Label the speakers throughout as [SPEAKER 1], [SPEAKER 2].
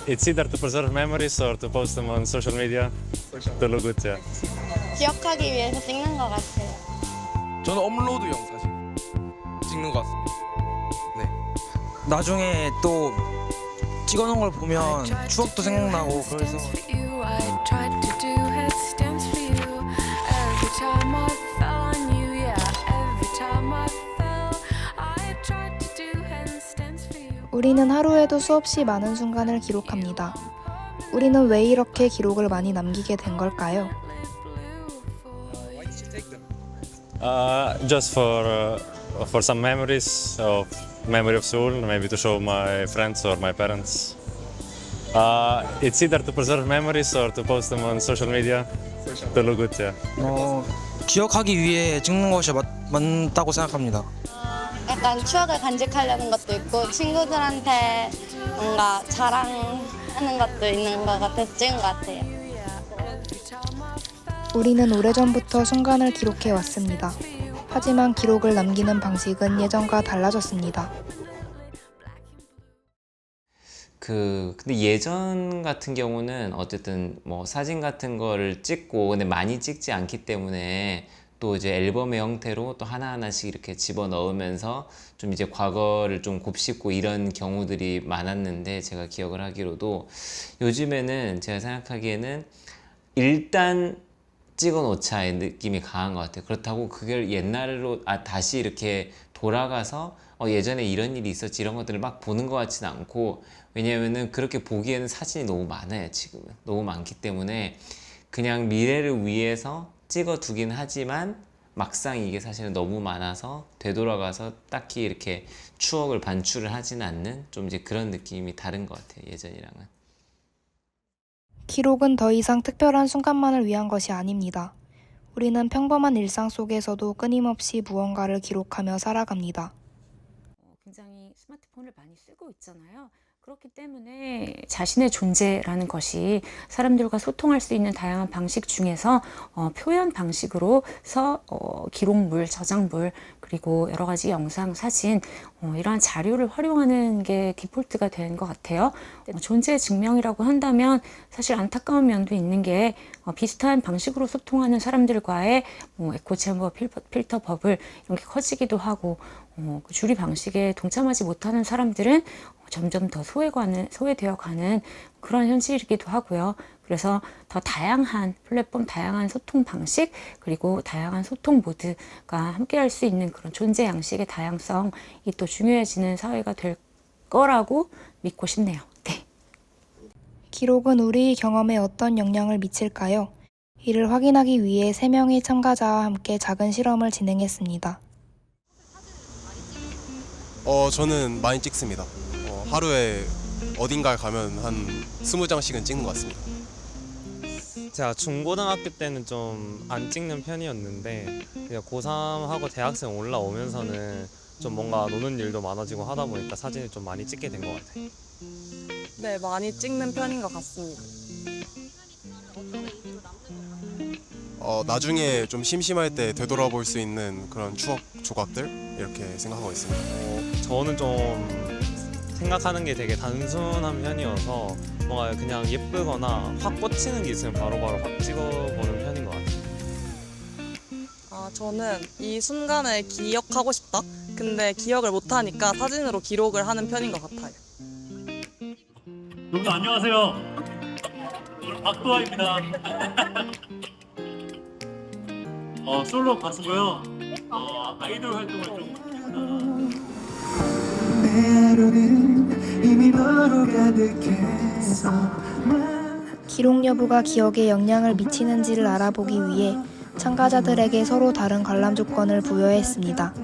[SPEAKER 1] It's either to preserve memories or to post them on social media to look good. Yeah.
[SPEAKER 2] 기억하기 위해서 찍는 것 같아요.
[SPEAKER 3] 저는 업로드용 사진 찍는 것 같습니다. 네.
[SPEAKER 4] 나중에 또 찍어놓은 걸 보면 추억도 생각나고 그래서
[SPEAKER 5] 우리는 하루에도 수없이 많은 순간을 기록합니다. 우리는 왜 이렇게 기록을 많이 남기게 된 걸까요?
[SPEAKER 1] Just for some memories of memory of Seoul, maybe to show my friends or my parents. It's either to preserve memories or to post them on social media to look good. Yeah.
[SPEAKER 4] 기억하기 위해 찍는 것이 맞다고 생각합니다.
[SPEAKER 2] 약간 추억을 간직하려는 것도 있고 친구들한테 뭔가 자랑하는 것도 있는 것 같아서 찍은 것 같아요.
[SPEAKER 5] 우리는 오래전부터 순간을 기록해 왔습니다. 하지만 기록을 남기는 방식은 예전과 달라졌습니다.
[SPEAKER 6] 근데 예전 같은 경우는 어쨌든 뭐 사진 같은 거를 찍고 근데 많이 찍지 않기 때문에 또 이제 앨범의 형태로 또 하나하나씩 이렇게 집어 넣으면서 좀 이제 과거를 좀 곱씹고 이런 경우들이 많았는데 제가 기억을 하기로도 요즘에는 제가 생각하기에는 일단 찍어 놓자의 느낌이 강한 것 같아요. 그렇다고 그걸 옛날로 다시 이렇게 돌아가서 예전에 이런 일이 있었지 이런 것들을 막 보는 것 같지는 않고 왜냐면은 그렇게 보기에는 사진이 너무 많아요. 지금은 너무 많기 때문에 그냥 미래를 위해서 찍어 두긴 하지만 막상 이게 사실은 너무 많아서 되돌아가서 딱히 이렇게 추억을 반출을 하지는 않는 좀 이제 그런 느낌이 다른 것 같아요. 예전이랑은.
[SPEAKER 5] 기록은 더 이상 특별한 순간만을 위한 것이 아닙니다. 우리는 평범한 일상 속에서도 끊임없이 무언가를 기록하며 살아갑니다.
[SPEAKER 7] 굉장히 스마트폰을 많이 쓰고 있잖아요. 그렇기 때문에 자신의 존재라는 것이 사람들과 소통할 수 있는 다양한 방식 중에서 표현 방식으로서 기록물, 저장물, 그리고 여러 가지 영상, 사진 이러한 자료를 활용하는 게 디폴트가 된 것 같아요. 존재 증명이라고 한다면 사실 안타까운 면도 있는 게 비슷한 방식으로 소통하는 사람들과의 에코체인버, 필터 버블 이런 게 커지기도 하고 그 주류 방식에 동참하지 못하는 사람들은 점점 더 소외되어 가는 그런 현실이기도 하고요. 그래서 더 다양한 플랫폼, 다양한 소통 방식, 그리고 다양한 소통 모드가 함께 할 수 있는 그런 존재 양식의 다양성이 또 중요해지는 사회가 될 거라고 믿고 싶네요. 네.
[SPEAKER 5] 기록은 우리 경험에 어떤 영향을 미칠까요? 이를 확인하기 위해 3명의 참가자와 함께 작은 실험을 진행했습니다.
[SPEAKER 8] 저는 많이 찍습니다. 하루에 어딘가에 가면 한 20장씩은 찍는 것 같습니다.
[SPEAKER 9] 제가 중고등학교 때는 좀 안 찍는 편이었는데 그냥 고3하고 대학생 올라오면서는 좀 뭔가 노는 일도 많아지고 하다 보니까 사진을 좀 많이 찍게 된 것 같아요.
[SPEAKER 10] 네, 많이 찍는 편인 것 같습니다.
[SPEAKER 8] 나중에 좀 심심할 때 되돌아볼 수 있는 그런 추억 조각들 이렇게 생각하고 있습니다.
[SPEAKER 9] 저는 좀 생각하는 게 되게 단순한 편이어서 뭔가 그냥 예쁘거나 확 꽂히는 게 있으면 바로바로 확 찍어보는 편인 것 같아요.
[SPEAKER 10] 저는 이 순간을 기억하고 싶다. 근데 기억을 못하니까 사진으로 기록을 하는 편인 것 같아요.
[SPEAKER 11] 여러분 안녕하세요. 박도아입니다. 솔로 가수고요. 아이돌 활동을 좀 했습니다.
[SPEAKER 5] 기록 여부가 기억에 영향을 미치는지를 알아보기 위해 참가자들에게 서로 다른 관람 조건을 부여했습니다.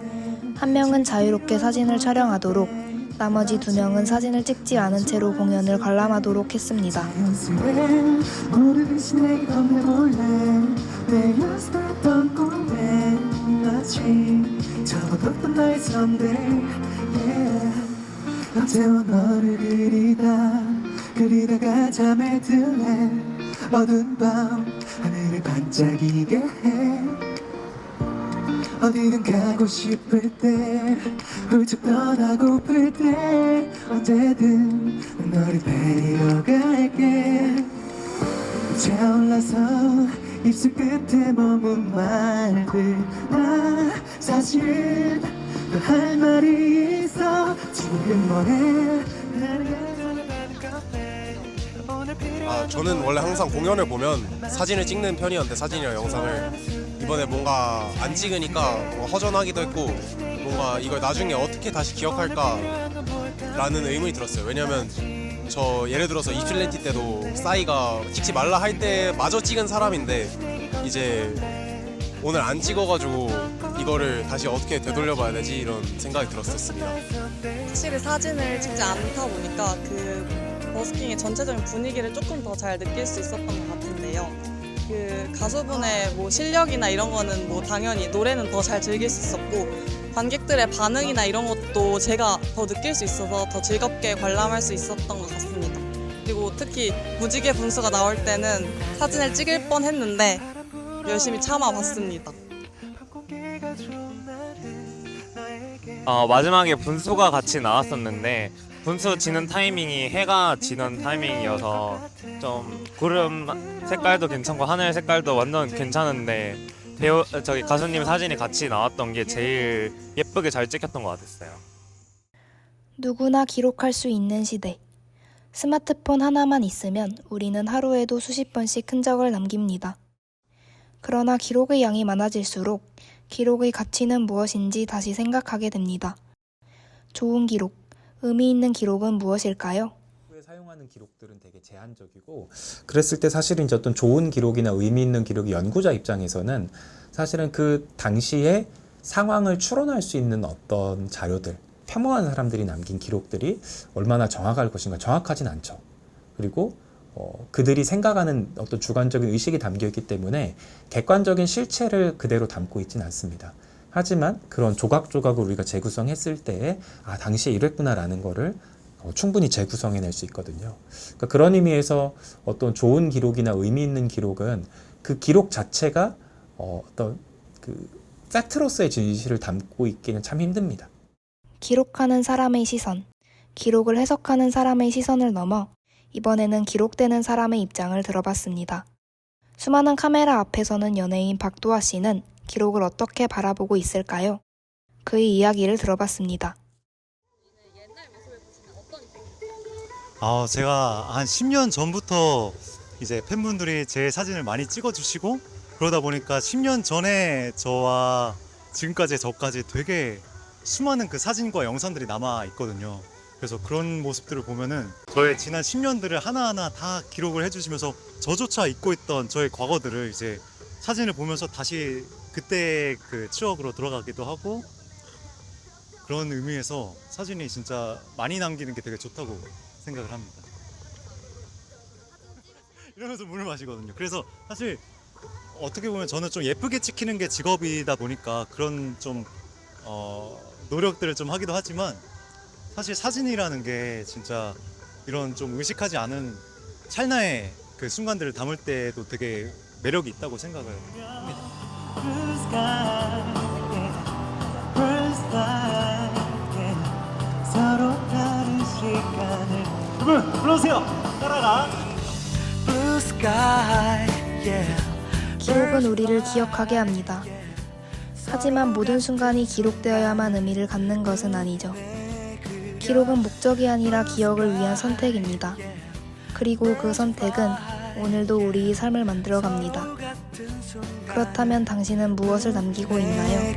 [SPEAKER 5] 한 명은 자유롭게 사진을 촬영하도록, 나머지 2명은 사진을 찍지 않은 채로 공연을 관람하도록 했습니다.
[SPEAKER 12] 그리다가 잠에 들래 어두운 밤 하늘을 반짝이게 해 어디든 가고 싶을 때 훌쩍 떠나고플 때 언제든 너를 데리러 갈게 차올라서 입술 끝에 머문 말들 나 사실 또 할 말이 있어 지금 뭐해
[SPEAKER 8] 저는 원래 항상 공연을 보면 사진을 찍는 편이었는데 사진이랑 영상을 이번에 뭔가 안 찍으니까 뭔가 허전하기도 했고 뭔가 이걸 나중에 어떻게 다시 기억할까 라는 의문이 들었어요. 왜냐면 저 예를 들어서 입실렌티 때도 싸이가 찍지 말라 할 때 마저 찍은 사람인데 이제 오늘 안 찍어가지고 이거를 다시 어떻게 되돌려봐야 되지 이런 생각이 들었었습니다.
[SPEAKER 10] 확실히 사진을 찍지 않다 보니까 그 버스킹의 전체적인 분위기를 조금 더 잘 느낄 수 있었던 것 같은데요. 그 가수분의 뭐 실력이나 이런 거는 뭐 당연히 노래는 더 잘 즐길 수 있었고 관객들의 반응이나 이런 것도 제가 더 느낄 수 있어서 더 즐겁게 관람할 수 있었던 것 같습니다. 그리고 특히 무지개 분수가 나올 때는 사진을 찍을 뻔했는데 열심히 참아봤습니다.
[SPEAKER 9] 마지막에 분수가 같이 나왔었는데 분수 지는 타이밍이 해가 지는 타이밍이어서 좀 구름 색깔도 괜찮고 하늘 색깔도 완전 괜찮은데 가수님 사진이 같이 나왔던 게 제일 예쁘게 잘 찍혔던 것 같았어요.
[SPEAKER 5] 누구나 기록할 수 있는 시대. 스마트폰 하나만 있으면 우리는 하루에도 수십 번씩 흔적을 남깁니다. 그러나 기록의 양이 많아질수록 기록의 가치는 무엇인지 다시 생각하게 됩니다. 좋은 기록, 의미 있는 기록은 무엇일까요?
[SPEAKER 13] 사용하는 기록들은 되게 제한적이고 그랬을 때 사실은 이제 어떤 좋은 기록이나 의미 있는 기록이 연구자 입장에서는 사실은 그 당시의 상황을 추론할 수 있는 어떤 자료들, 평범한 사람들이 남긴 기록들이 얼마나 정확할 것인가 정확하진 않죠. 그리고 그들이 생각하는 어떤 주관적인 의식이 담겨 있기 때문에 객관적인 실체를 그대로 담고 있지는 않습니다. 하지만 그런 조각조각을 우리가 재구성했을 때 당시에 이랬구나라는 거를 충분히 재구성해낼 수 있거든요. 그러니까 그런 의미에서 어떤 좋은 기록이나 의미 있는 기록은 그 기록 자체가 어떤 그 팩트로서의 진실을 담고 있기는 참 힘듭니다.
[SPEAKER 5] 기록하는 사람의 시선, 기록을 해석하는 사람의 시선을 넘어 이번에는 기록되는 사람의 입장을 들어봤습니다. 수많은 카메라 앞에서는 연예인 박도화 씨는 기록을 어떻게 바라보고 있을까요? 그의 이야기를 들어봤습니다.
[SPEAKER 14] 제가 한 10년 전부터 이제 팬분들이 제 사진을 많이 찍어주시고 그러다 보니까 10년 전에 저와 지금까지 저까지 되게 수많은 그 사진과 영상들이 남아 있거든요. 그래서 그런 모습들을 보면은 저의 지난 10년들을 하나하나 다 기록을 해주시면서 저조차 잊고 있던 저의 과거들을 이제 사진을 보면서 다시 그때 그 추억으로 돌아가기도 하고 그런 의미에서 사진이 진짜 많이 남기는 게 되게 좋다고 생각을 합니다. 이러면서 물을 마시거든요. 그래서 사실 어떻게 보면 저는 좀 예쁘게 찍히는 게 직업이다 보니까 그런 좀 노력들을 좀 하기도 하지만 사실 사진이라는 게 진짜 이런 좀 의식하지 않은 찰나의 그 순간들을 담을 때도 되게 매력이 있다고 생각을 합니다.
[SPEAKER 12] 서로 다른 시간을
[SPEAKER 11] 여러분 불러주세요. 따라가.
[SPEAKER 5] 기록은 우리를 기억하게 합니다. 하지만 모든 순간이 기록되어야만 의미를 갖는 것은 아니죠. 기록은 목적이 아니라 기억을 위한 선택입니다. 그리고 그 선택은 오늘도 우리의 삶을 만들어갑니다. 그렇다면 당신은 무엇을 남기고 있나요?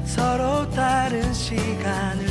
[SPEAKER 12] 서로 다른 시간을